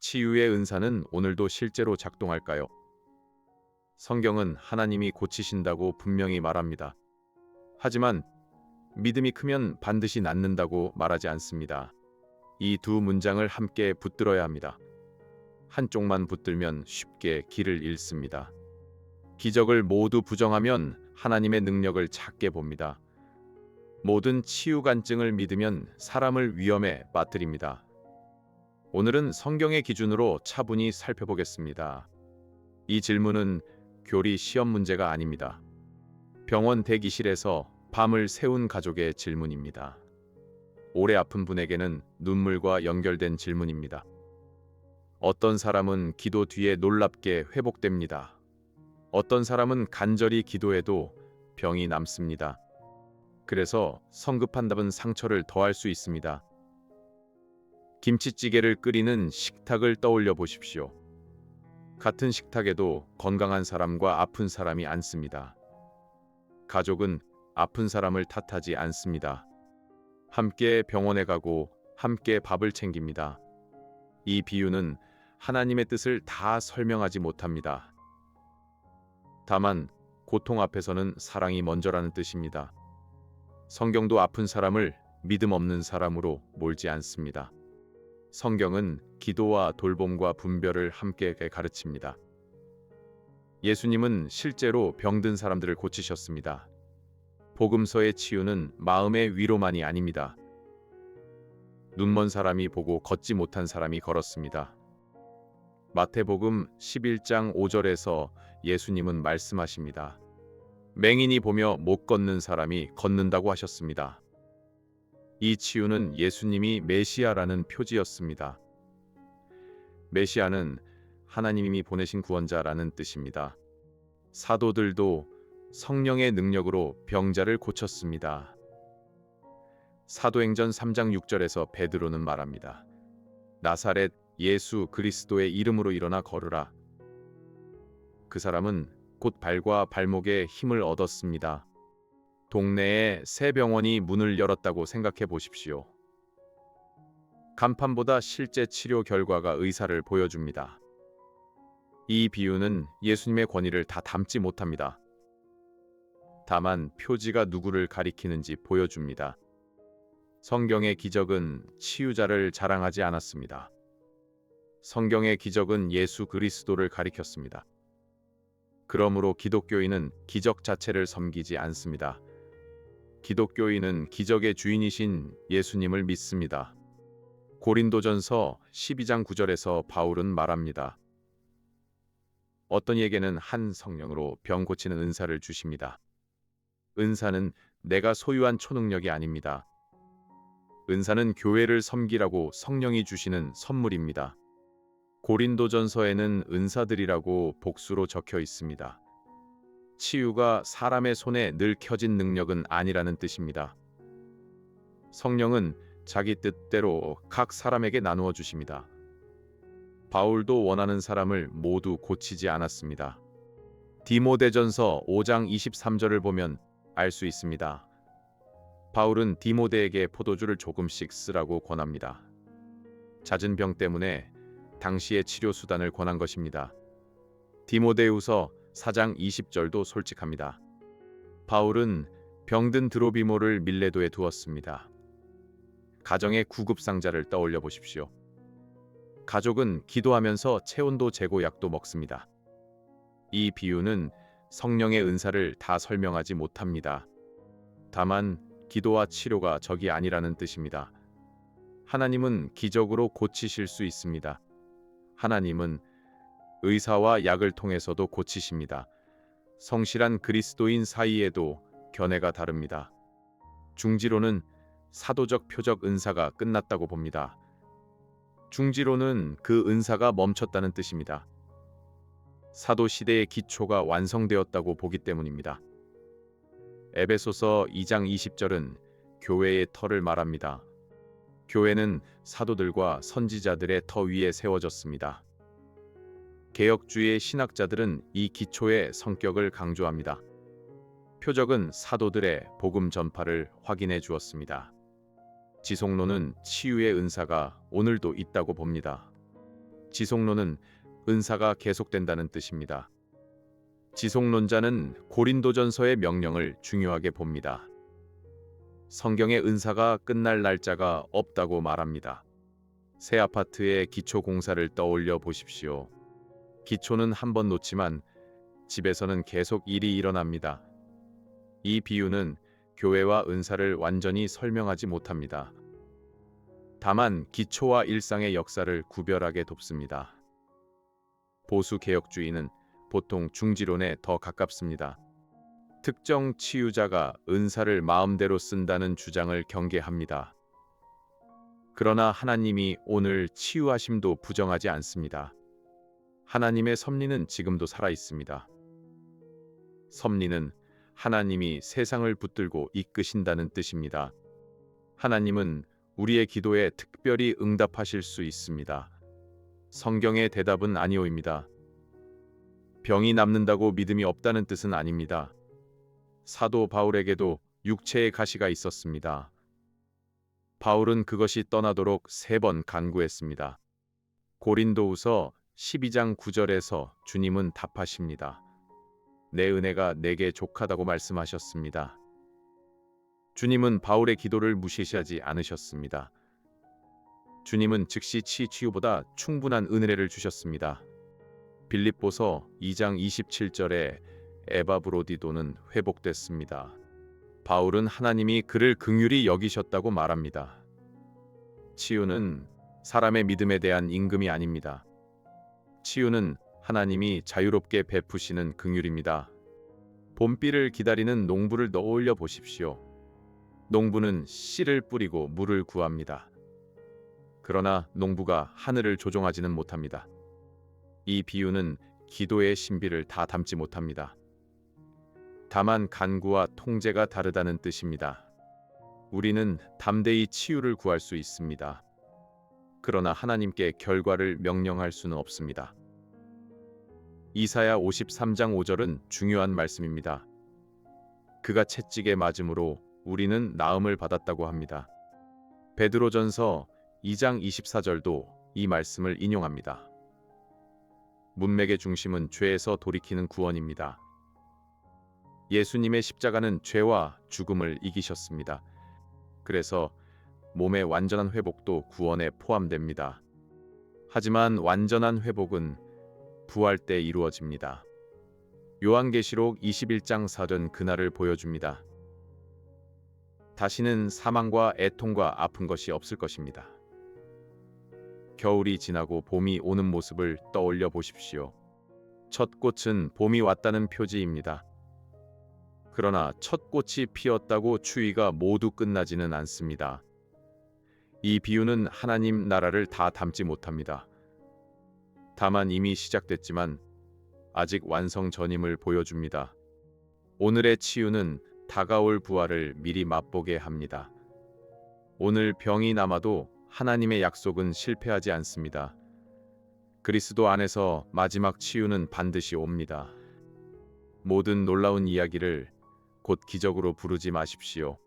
치유의 은사는 오늘도 실제로 작동할까요? 성경은 하나님이 고치신다고 분명히 말합니다. 하지만 믿음이 크면 반드시 낫는다고 말하지 않습니다. 이 두 문장을 함께 붙들어야 합니다. 한쪽만 붙들면 쉽게 길을 잃습니다. 기적을 모두 부정하면 하나님의 능력을 작게 봅니다. 모든 치유 간증을 믿으면 사람을 위험에 빠뜨립니다. 오늘은 성경의 기준으로 차분히 살펴보겠습니다. 이 질문은 교리 시험 문제가 아닙니다. 병원 대기실에서 밤을 새운 가족의 질문입니다. 오래 아픈 분에게는 눈물과 연결된 질문입니다. 어떤 사람은 기도 뒤에 놀랍게 회복됩니다. 어떤 사람은 간절히 기도해도 병이 남습니다. 그래서 성급한 답은 상처를 더할 수 있습니다. 김치찌개를 끓이는 식탁을 떠올려 보십시오. 같은 식탁에도 건강한 사람과 아픈 사람이 앉습니다. 가족은 아픈 사람을 탓하지 않습니다. 함께 병원에 가고 함께 밥을 챙깁니다. 이 비유는 하나님의 뜻을 다 설명하지 못합니다. 다만 고통 앞에서는 사랑이 먼저라는 뜻입니다. 성경도 아픈 사람을 믿음 없는 사람으로 몰지 않습니다. 성경은 기도와 돌봄과 분별을 함께 가르칩니다. 예수님은 실제로 병든 사람들을 고치셨습니다. 복음서의 치유는 마음의 위로만이 아닙니다. 눈먼 사람이 보고 걷지 못한 사람이 걸었습니다. 마태복음 11장 5절에서 예수님은 말씀하십니다. 맹인이 보며 못 걷는 사람이 걷는다고 하셨습니다. 이 치유는 예수님이 메시아라는 표지였습니다. 메시아는 하나님이 보내신 구원자라는 뜻입니다. 사도들도 성령의 능력으로 병자를 고쳤습니다. 사도행전 3장 6절에서 베드로는 말합니다. 나사렛 예수 그리스도의 이름으로 일어나 걸으라. 그 사람은 곧 발과 발목에 힘을 얻었습니다. 동네에 새 병원이 문을 열었다고 생각해 보십시오. 간판보다 실제 치료 결과가 의사를 보여줍니다. 이 비유는 예수님의 권위를 다 담지 못합니다. 다만 표지가 누구를 가리키는지 보여줍니다. 성경의 기적은 치유자를 자랑하지 않았습니다. 성경의 기적은 예수 그리스도를 가리켰습니다. 그러므로 기독교인은 기적 자체를 섬기지 않습니다. 기독교인은 기적의 주인이신 예수님을 믿습니다. 고린도전서 12장 9절에서 바울은 말합니다. 어떤 이에게는 한 성령으로 병 고치는 은사를 주십니다. 은사는 내가 소유한 초능력이 아닙니다. 은사는 교회를 섬기라고 성령이 주시는 선물입니다. 고린도전서에는 은사들이라고 복수로 적혀 있습니다. 치유가 사람의 손에 늘 켜진 능력은 아니라는 뜻입니다. 성령은 자기 뜻대로 각 사람에게 나누어 주십니다. 바울도 원하는 사람을 모두 고치지 않았습니다. 디모데전서 5장 23절을 보면 알 수 있습니다. 바울은 디모데에게 포도주를 조금씩 쓰라고 권합니다. 잦은 병 때문에 당시의 치료 수단을 권한 것입니다. 디모데후서 4장 20절도 솔직합니다. 바울은 병든 드로비모를 밀레도에 두었습니다. 가정의 구급상자를 떠올려 보십시오. 가족은 기도하면서 체온도 재고 약도 먹습니다. 이 비유는 성령의 은사를 다 설명하지 못합니다. 다만 기도와 치료가 적이 아니라는 뜻입니다. 하나님은 기적으로 고치실 수 있습니다. 하나님은 의사와 약을 통해서도 고치십니다. 성실한 그리스도인 사이에도 견해가 다릅니다. 중지로는 사도적 표적 은사가 끝났다고 봅니다. 중지로는 그 은사가 멈췄다는 뜻입니다. 사도 시대의 기초가 완성되었다고 보기 때문입니다. 에베소서 2장 20절은 교회의 터를 말합니다. 교회는 사도들과 선지자들의 터 위에 세워졌습니다. 개혁주의 신학자들은 이 기초의 성격을 강조합니다. 표적은 사도들의 복음 전파를 확인해 주었습니다. 지속론은 치유의 은사가 오늘도 있다고 봅니다. 지속론은 은사가 계속된다는 뜻입니다. 지속론자는 고린도전서의 명령을 중요하게 봅니다. 성경의 은사가 끝날 날짜가 없다고 말합니다. 새 아파트의 기초 공사를 떠올려 보십시오. 기초는 한 번 놓지만 집에서는 계속 일이 일어납니다. 이 비유는 교회와 은사를 완전히 설명하지 못합니다. 다만 기초와 일상의 역사를 구별하게 돕습니다. 보수 개혁주의는 보통 중지론에 더 가깝습니다. 특정 치유자가 은사를 마음대로 쓴다는 주장을 경계합니다. 그러나 하나님이 오늘 치유하심도 부정하지 않습니다. 하나님의 섭리는 지금도 살아 있습니다. 섭리는 하나님이 세상을 붙들고 이끄신다는 뜻입니다. 하나님은 우리의 기도에 특별히 응답하실 수 있습니다. 성경의 대답은 아니오입니다. 병이 남는다고 믿음이 없다는 뜻은 아닙니다. 사도 바울에게도 육체의 가시가 있었습니다. 바울은 그것이 떠나도록 3번 간구했습니다. 고린도후서 12장 9절에서 주님은 답하십니다. 내 은혜가 내게 족하다고 말씀하셨습니다. 주님은 바울의 기도를 무시하지 않으셨습니다. 주님은 즉시 치유보다 충분한 은혜를 주셨습니다. 빌립보서 2장 27절에 에바브로디도는 회복됐습니다. 바울은 하나님이 그를 긍휼히 여기셨다고 말합니다. 치유는 사람의 믿음에 대한 임금이 아닙니다. 치유는 하나님이 자유롭게 베푸시는 긍휼입니다. 봄비를 기다리는 농부를 떠올려 보십시오. 농부는 씨를 뿌리고 물을 구합니다. 그러나 농부가 하늘을 조종하지는 못합니다. 이 비유는 기도의 신비를 다 담지 못합니다. 다만 간구와 통제가 다르다는 뜻입니다. 우리는 담대히 치유를 구할 수 있습니다. 그러나 하나님께 결과를 명령할 수는 없습니다. 이사야 53장 5절은 중요한 말씀입니다. 그가 채찍에 맞음으로 우리는 나음을 받았다고 합니다. 베드로전서 2장 24절도 이 말씀을 인용합니다. 문맥의 중심은 죄에서 돌이키는 구원입니다. 예수님의 십자가는 죄와 죽음을 이기셨습니다. 그래서 몸의 완전한 회복도 구원에 포함됩니다. 하지만 완전한 회복은 부활 때 이루어집니다. 요한계시록 21장 4절 그날을 보여줍니다. 다시는 사망과 애통과 아픈 것이 없을 것입니다. 겨울이 지나고 봄이 오는 모습을 떠올려 보십시오. 첫 꽃은 봄이 왔다는 표지입니다. 그러나 첫 꽃이 피었다고 추위가 모두 끝나지는 않습니다. 이 비유는 하나님 나라를 다 담지 못합니다. 다만 이미 시작됐지만 아직 완성 전임을 보여줍니다. 오늘의 치유는 다가올 부활을 미리 맛보게 합니다. 오늘 병이 남아도 하나님의 약속은 실패하지 않습니다. 그리스도 안에서 마지막 치유는 반드시 옵니다. 모든 놀라운 이야기를 곧 기적으로 부르지 마십시오.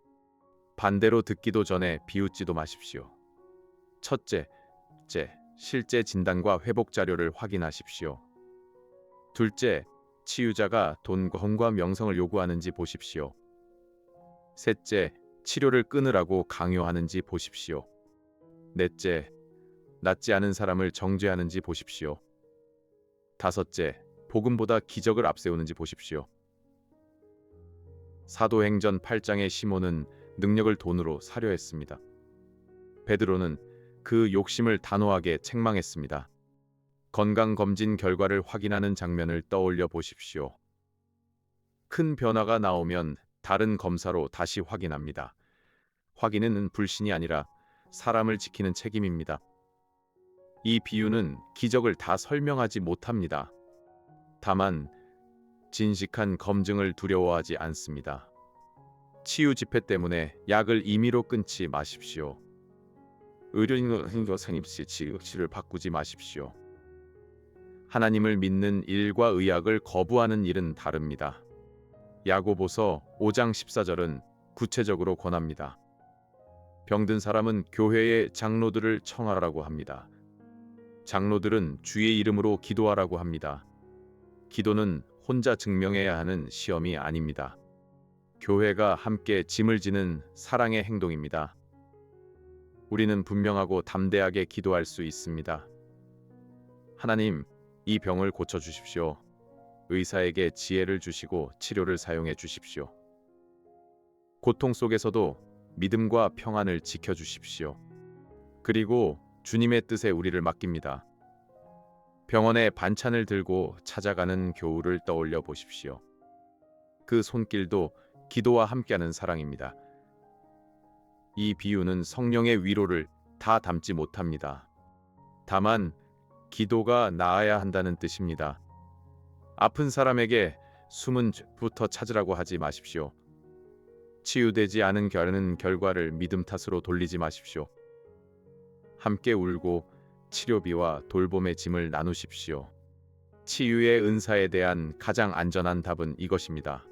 반대로 듣기도 전에 비웃지도 마십시오. 첫째, 실제 진단과 회복 자료를 확인하십시오. 둘째, 치유자가 돈과 명성을 요구하는지 보십시오. 셋째, 치료를 끊으라고 강요하는지 보십시오. 넷째, 낫지 않은 사람을 정죄하는지 보십시오. 다섯째, 복음보다 기적을 앞세우는지 보십시오. 사도행전 8장의 시몬은 능력을 돈으로 사려 했습니다. 베드로는 그 욕심을 단호하게 책망했습니다. 건강검진 결과를 확인하는 장면을 떠올려 보십시오. 큰 변화가 나오면 다른 검사로 다시 확인합니다. 확인은 불신이 아니라 사람을 지키는 책임입니다. 이 비유는 기적을 다 설명하지 못합니다. 다만 진식한 검증을 두려워하지 않습니다. 치유 집회 때문에 약을 임의로 끊지 마십시오. 의료인과 상입시 치료를 바꾸지 마십시오. 하나님을 믿는 일과 의학을 거부하는 일은 다릅니다. 야고보서 5장 14절은 구체적으로 권합니다. 병든 사람은 교회의 장로들을 청하라고 합니다. 장로들은 주의 이름으로 기도하라고 합니다. 기도는 혼자 증명해야 하는 시험이 아닙니다. 교회가 함께 짐을 지는 사랑의 행동입니다. 우리는 분명하고 담대하게 기도할 수 있습니다. 하나님, 이 병을 고쳐 주십시오. 의사에게 지혜를 주시고 치료를 사용해 주십시오. 고통 속에서도 믿음과 평안을 지켜 주십시오. 그리고 주님의 뜻에 우리를 맡깁니다. 병원에 반찬을 들고 찾아가는 교우를 떠올려 보십시오. 그 손길도 기도와 함께하는 사랑입니다. 이 비유는 성령의 위로를 다 담지 못합니다. 다만 기도가 나아야 한다는 뜻입니다. 아픈 사람에게 숨은 부터 찾으라고 하지 마십시오. 치유되지 않은 결과를 믿음 탓으로 돌리지 마십시오. 함께 울고 치료비와 돌봄의 짐을 나누십시오. 치유의 은사에 대한 가장 안전한 답은 이것입니다.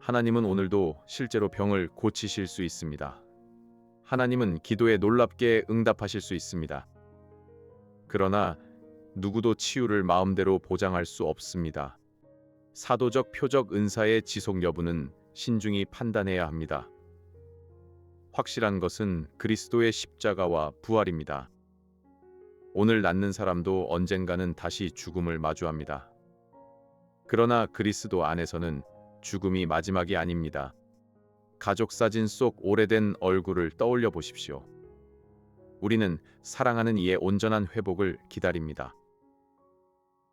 하나님은 오늘도 실제로 병을 고치실 수 있습니다. 하나님은 기도에 놀랍게 응답하실 수 있습니다. 그러나 누구도 치유를 마음대로 보장할 수 없습니다. 사도적 표적 은사의 지속 여부는 신중히 판단해야 합니다. 확실한 것은 그리스도의 십자가와 부활입니다. 오늘 낫는 사람도 언젠가는 다시 죽음을 마주합니다. 그러나 그리스도 안에서는 죽음이 마지막이 아닙니다. 가족 사진 속 오래된 얼굴을 떠올려 보십시오. 우리는 사랑하는 이의 온전한 회복을 기다립니다.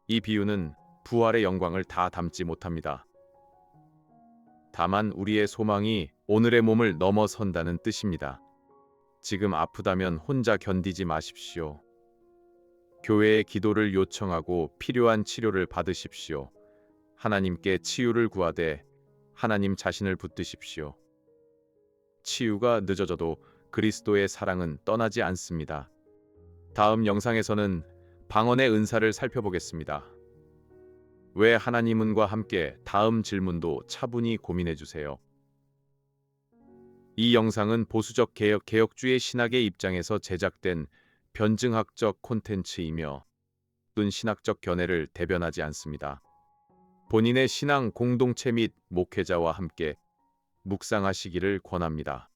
이 비유는 부활의 영광을 다 담지 못합니다. 다만 우리의 소망이 오늘의 몸을 넘어선다는 뜻입니다. 지금 아프다면 혼자 견디지 마십시오. 교회의 기도를 요청하고 필요한 치료를 받으십시오. 하나님께 치유를 구하되 하나님 자신을 붙드십시오. 치유가 늦어져도 그리스도의 사랑은 떠나지 않습니다. 다음 영상에서는 방언의 은사를 살펴보겠습니다. 왜 하나님은과 함께 다음 질문도 차분히 고민해 주세요. 이 영상은 보수적 개혁주의 신학의 입장에서 제작된 변증학적 콘텐츠이며 어떤 신학적 견해를 대변하지 않습니다. 본인의 신앙 공동체 및 목회자와 함께 묵상하시기를 권합니다.